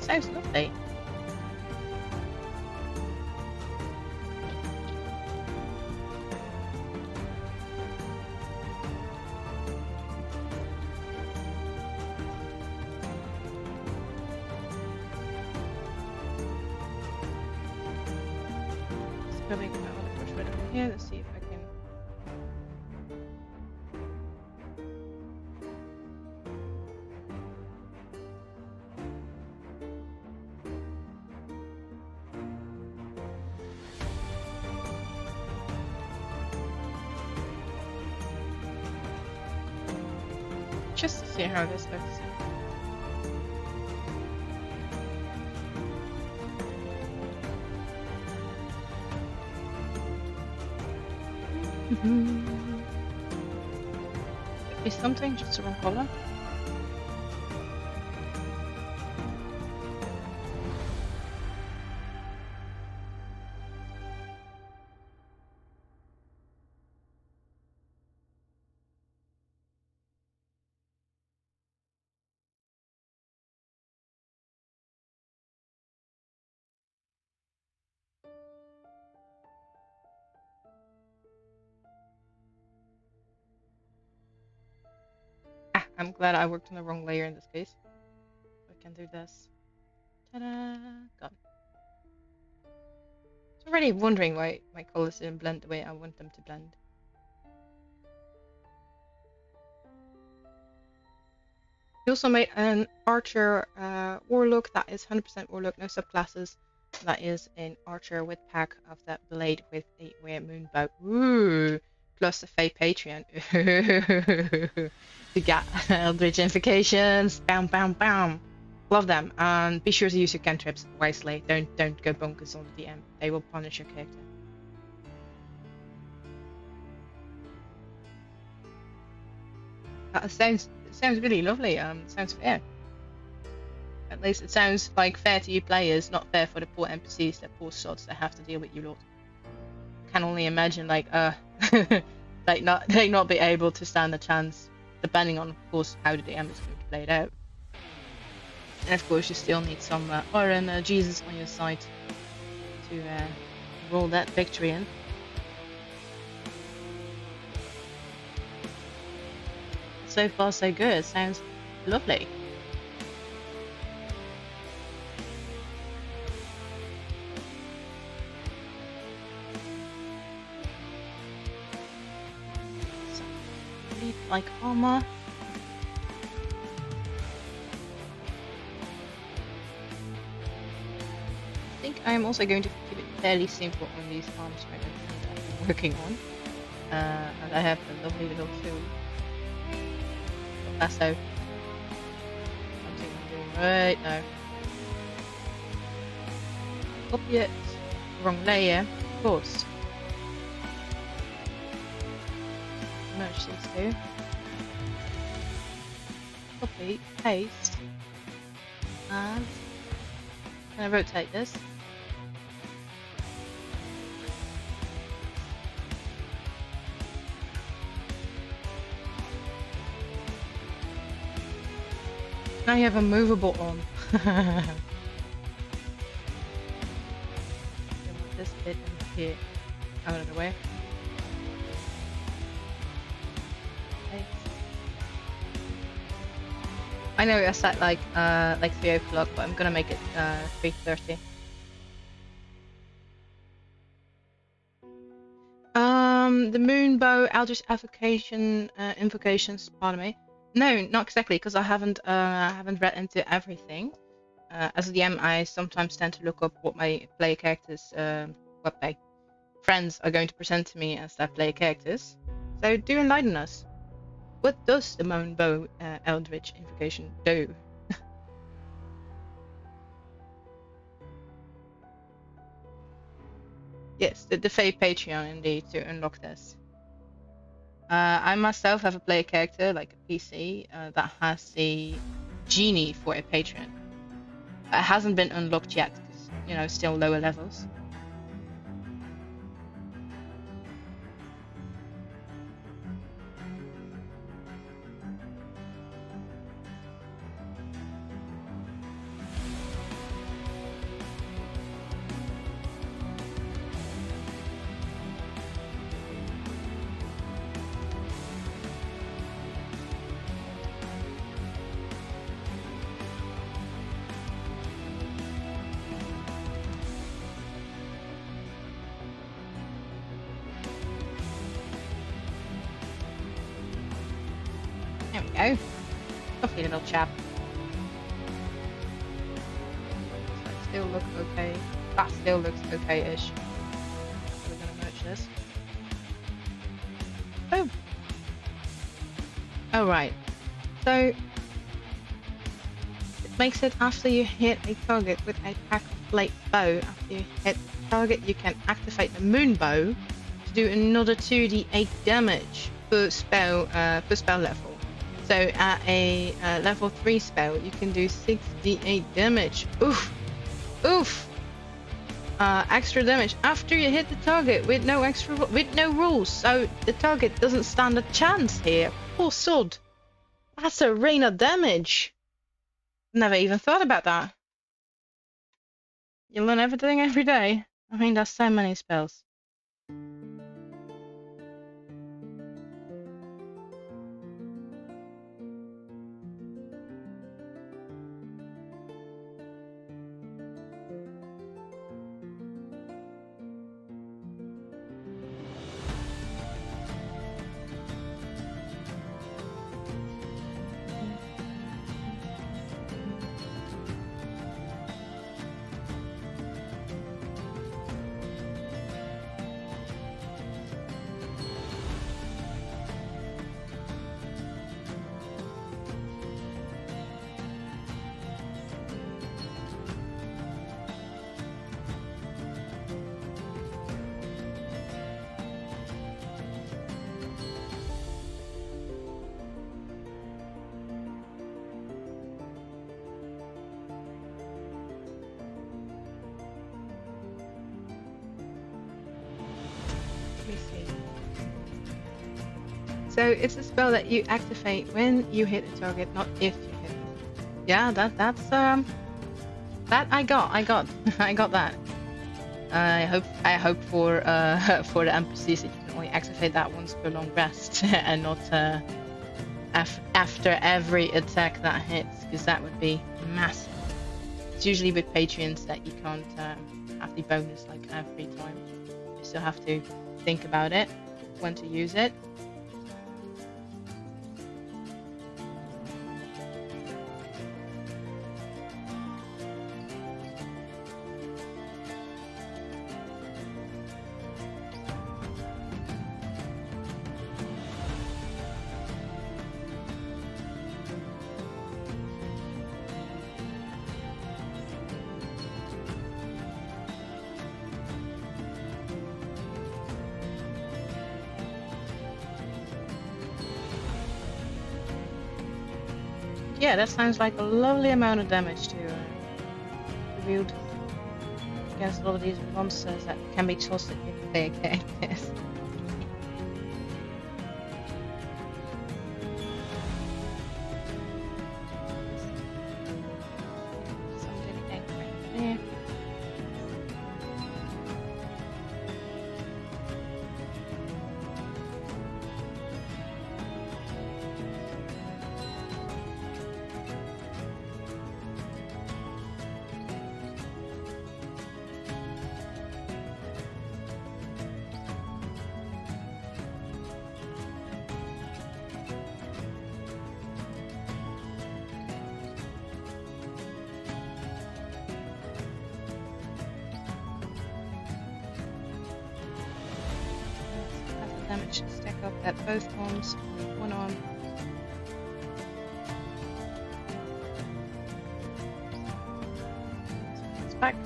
Sounds lovely. Just going to push right over here. Let's see if I can. Just to see how this looks. Is something just the wrong color? I'm glad I worked on the wrong layer in this case. I can do this. Ta-da! Gone. I was already wondering why my colors didn't blend the way I want them to blend. We also made an archer warlock that is 100% warlock, no subclasses. That is an archer with pack of that blade with a weird moon bow. Ooh! Plus the Fae Patreon. You got Eldritch Invocations. Bam, bam, bam. Love them. And be sure to use your cantrips wisely. Don't go bonkers on the DM. They will punish your character. That sounds really lovely. Sounds fair. At least it sounds like fair to you players, not fair for the poor NPCs, the poor sods that have to deal with you lot. Can only imagine like like not be able to stand a chance, depending on of course how the DM is going to play it out. And of course you still need some Oren Jesus on your side to roll that victory in. So far so good. Sounds lovely. Like armor. I think I'm also going to keep it fairly simple on these arms right now that I'm working on. And I have a lovely little tool. Lasso. Something I'm doing right now. Copy it. Wrong layer, of course. Merge these two. Copy, paste, and I'm going to rotate this. Now you have a movable on. This bit in here out of the way. I know I set like 3 o'clock, but I'm gonna make it 3:30. The moon bow, Eldritch invocations. Pardon me. No, not exactly, because I haven't read into everything. As a DM, I sometimes tend to look up what my player characters, what my friends are going to present to me as their player characters. So do enlighten us. What does the moon bow Eldritch invocation do? Yes, the paid Patreon indeed to unlock this. I myself have a player character, like a PC, that has the genie for a patron. It hasn't been unlocked yet, because, you know, still lower levels. There we go. Lovely little chap. So it still looks okay. That still looks okay-ish. We're gonna merge this. Oh. Oh right. So it makes it after you hit a target with a Twigblight bow. After you hit the target, you can activate the moon bow to do another 2d8 damage per spell level. So at a level 3 spell, you can do 6d8 damage. Oof! Oof! Extra damage after you hit the target with no rules. So the target doesn't stand a chance here. Poor sod. That's a rain of damage. Never even thought about that. You learn everything every day. I mean, that's so many spells. So it's a spell that you activate when you hit a target, not if you hit it. Yeah, that's that I got that. I hope for for the NPCs that you can only activate that once per long rest and not after every attack that hits, because that would be massive. It's usually with Patreons that you can't have the bonus like every time. You still have to think about it, when to use it. Yeah, that sounds like a lovely amount of damage to wield against all of these monsters that can be tossed at your player characters. Damage to stack up at both arms, one arm. So it's back.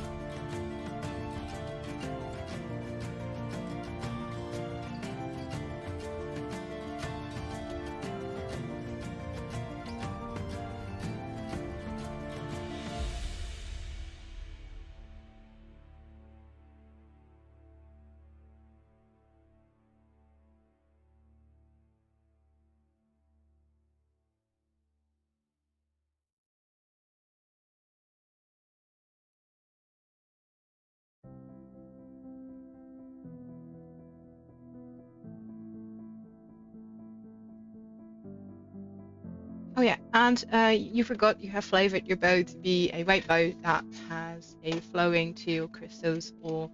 And you forgot you have flavored your bow to be a white bow that has a flowing teal crystals or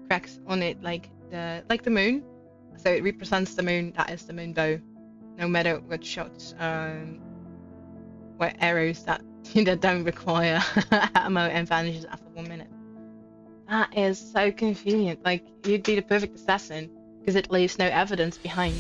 cracks on it like the moon. So it represents the moon. That is the moon bow. No matter what shots, what arrows that that don't require ammo and vanishes after 1 minute. That is so convenient. Like you'd be the perfect assassin because it leaves no evidence behind.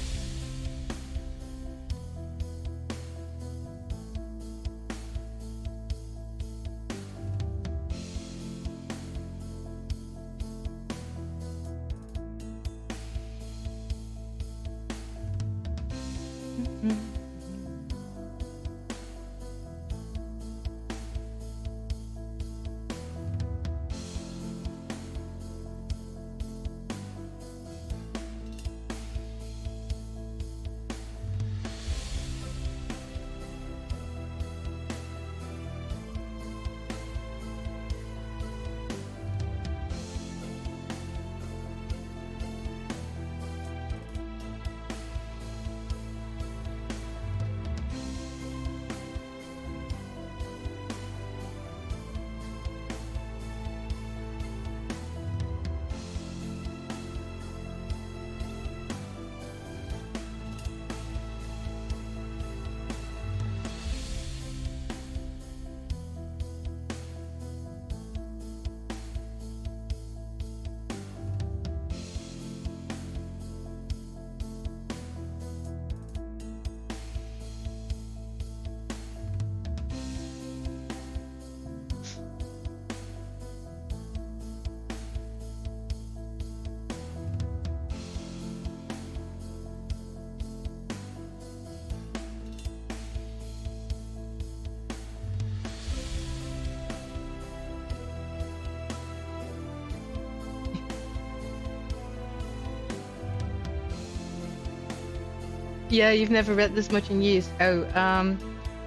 Yeah, you've never read this much in years. Oh,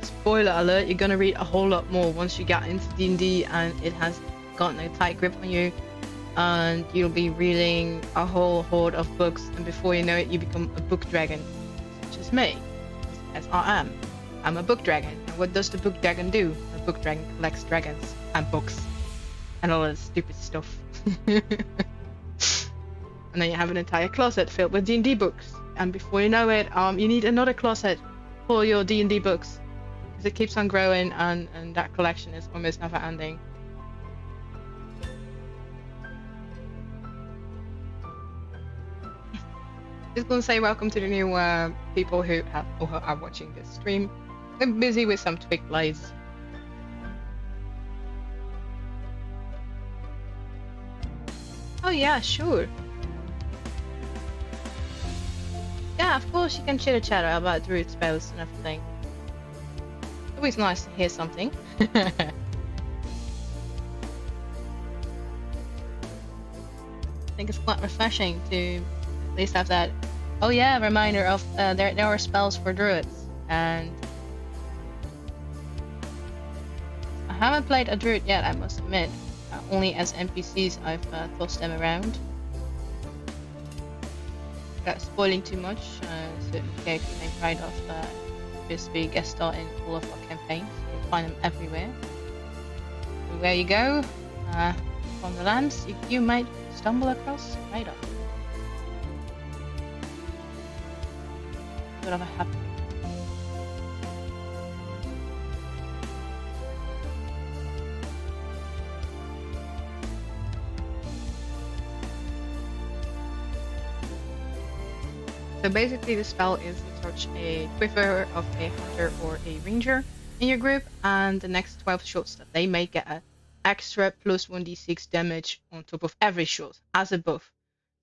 spoiler alert, you're gonna read a whole lot more once you get into D&D and it has gotten a tight grip on you, and you'll be reading a whole horde of books, and before you know it, you become a book dragon, such as me, as I am. I'm a book dragon, and what does the book dragon do? A book dragon collects dragons and books and all that stupid stuff. And then you have an entire closet filled with D&D books. And before you know it, you need another closet for your D&D books. Because it keeps on growing and that collection is almost never ending. Just gonna say welcome to the new people who have or who are watching this stream. I'm busy with some Twigblights. Oh yeah, sure. Yeah, of course you can chitter chatter about druid spells and everything. Always nice to hear something. I think it's quite refreshing to at least have that. Oh yeah, reminder of there are spells for druids, and I haven't played a druid yet. I must admit, only as NPCs I've tossed them around. Without spoiling too much, certain characters named Pride of just be guest star in all of our campaigns. You can find them everywhere. Where you go, from the lands, you might stumble across Pride of. Whatever happened. So basically the spell is to touch a quiver of a hunter or a ranger in your group, and the next 12 shots that they make get an extra plus 1d6 damage on top of every shot as a buff.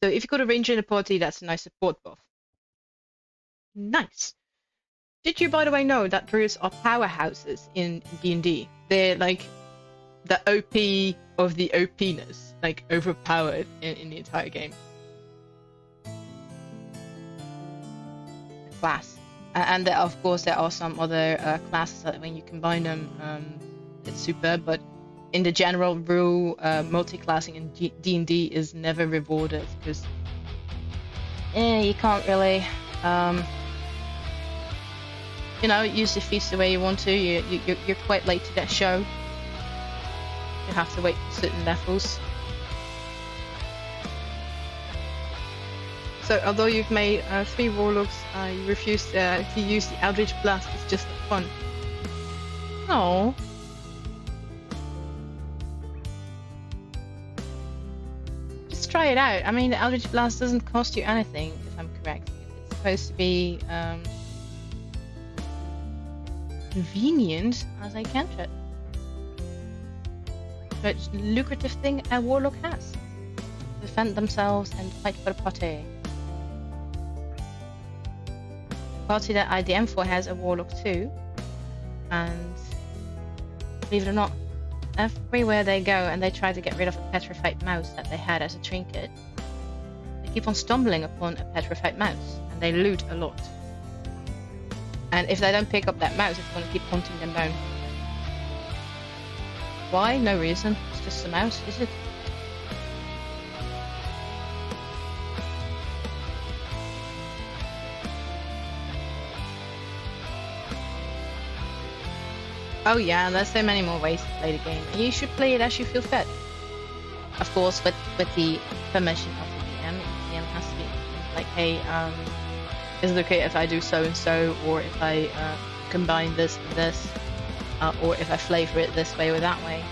So if you got a ranger in the party, that's a nice support buff. Nice. Did you by the way know that druids are powerhouses in D&D? They're like the OP of the OPness, like overpowered in the entire game. Class, and there, of course there are some other classes that when you combine them it's superb, but in the general rule multi-classing in D&D is never rewarded because you can't really you know, use your feats the way you want to. You're quite late to that show. You have to wait for certain levels. So although you've made 3 warlocks, you refuse to use the Eldritch Blast. It's just fun. Oh. Just try it out. I mean, the Eldritch Blast doesn't cost you anything, if I'm correct. It's supposed to be convenient as a cantrip. But lucrative thing a warlock has. Defend themselves and fight for the party. The party that I DM for has a warlock too. And believe it or not, everywhere they go and they try to get rid of a petrified mouse that they had as a trinket, they keep on stumbling upon a petrified mouse and they loot a lot. And if they don't pick up that mouse, it's going to keep hunting them down. Why? No reason. It's just a mouse, is it? Oh yeah, there's so many more ways to play the game. And you should play it as you feel fit. Of course, with the permission of the DM. The DM has to be like, hey, is it okay if I do so and so, or if I combine this and this, or if I flavor it this way or that way.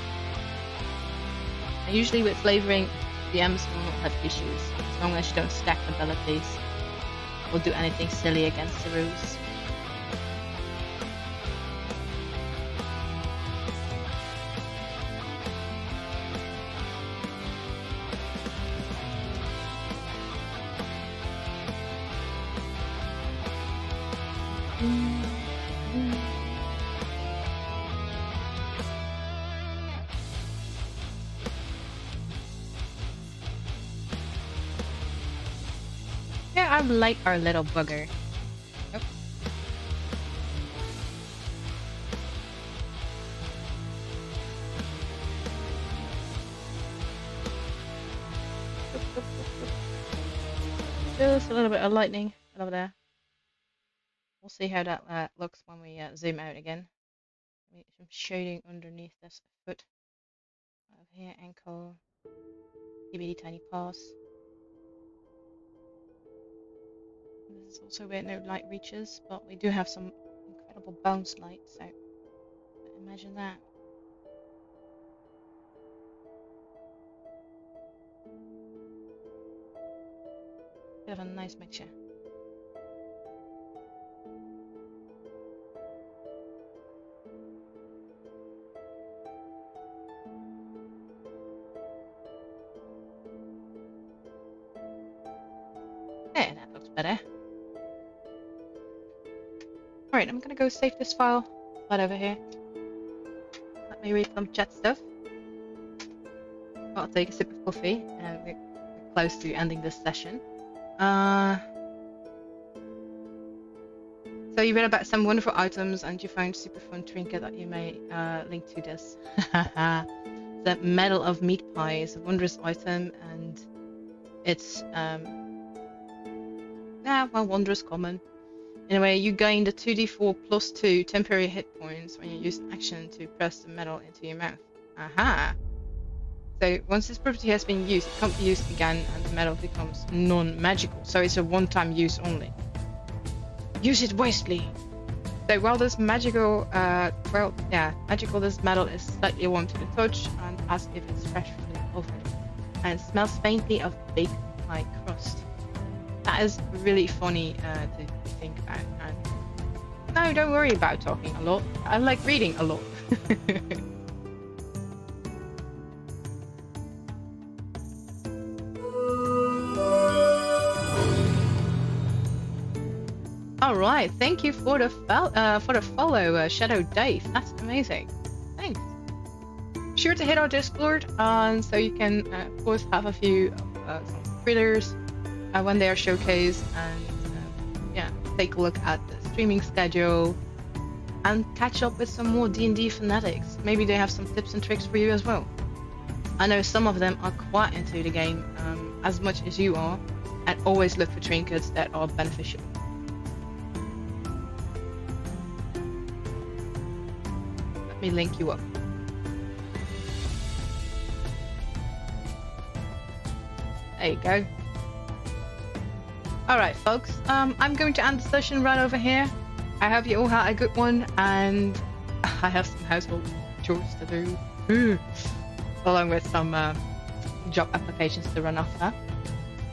And usually with flavoring, DMs will not have issues, as long as you don't stack abilities or do anything silly against the rules. Yeah, I like our little bugger. Oh. Just a little bit of lightning over there. We'll see how that looks when we zoom out again. Some shading underneath this foot. Over here, ankle. Itty tiny paws. This is also where no light reaches, but we do have some incredible bounce light, so imagine that. Bit of a nice mixture. There, that looks better. Alright, I'm gonna go save this file right over here. Let me read some chat stuff. I'll take a sip of coffee, and we're close to ending this session. So you read about some wonderful items and you found super fun trinket that you may link to this. The Medal of Meat Pie is a wondrous item, and it's wondrous common. Anyway, you gain the 2d4 plus 2 temporary hit points when you use an action to press the medal into your mouth. Aha! So once this property has been used, it can't be used again and the medal becomes non-magical. So it's a one-time use only. Use it wisely! So while this magical, this medal is slightly warm to the touch and as if it's fresh from the oven. And it smells faintly of baked pie crust. That is really funny to think about. And no, don't worry about talking a lot. I like reading a lot. All right, thank you for the follow, Shadow Dave. That's amazing. Thanks. Be sure to hit our Discord, so you can of course have a few some critters when they are showcased, and take a look at the streaming schedule and catch up with some more D&D fanatics. Maybe they have some tips and tricks for you as well. I know some of them are quite into the game as much as you are, and always look for trinkets that are beneficial. me link you up. There you go. Alright folks, I'm going to end the session right over here. I hope you all had a good one, and I have some household chores to do, along with some job applications to run after.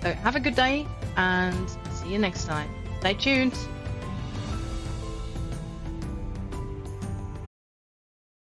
So have a good day, and see you next time. Stay tuned.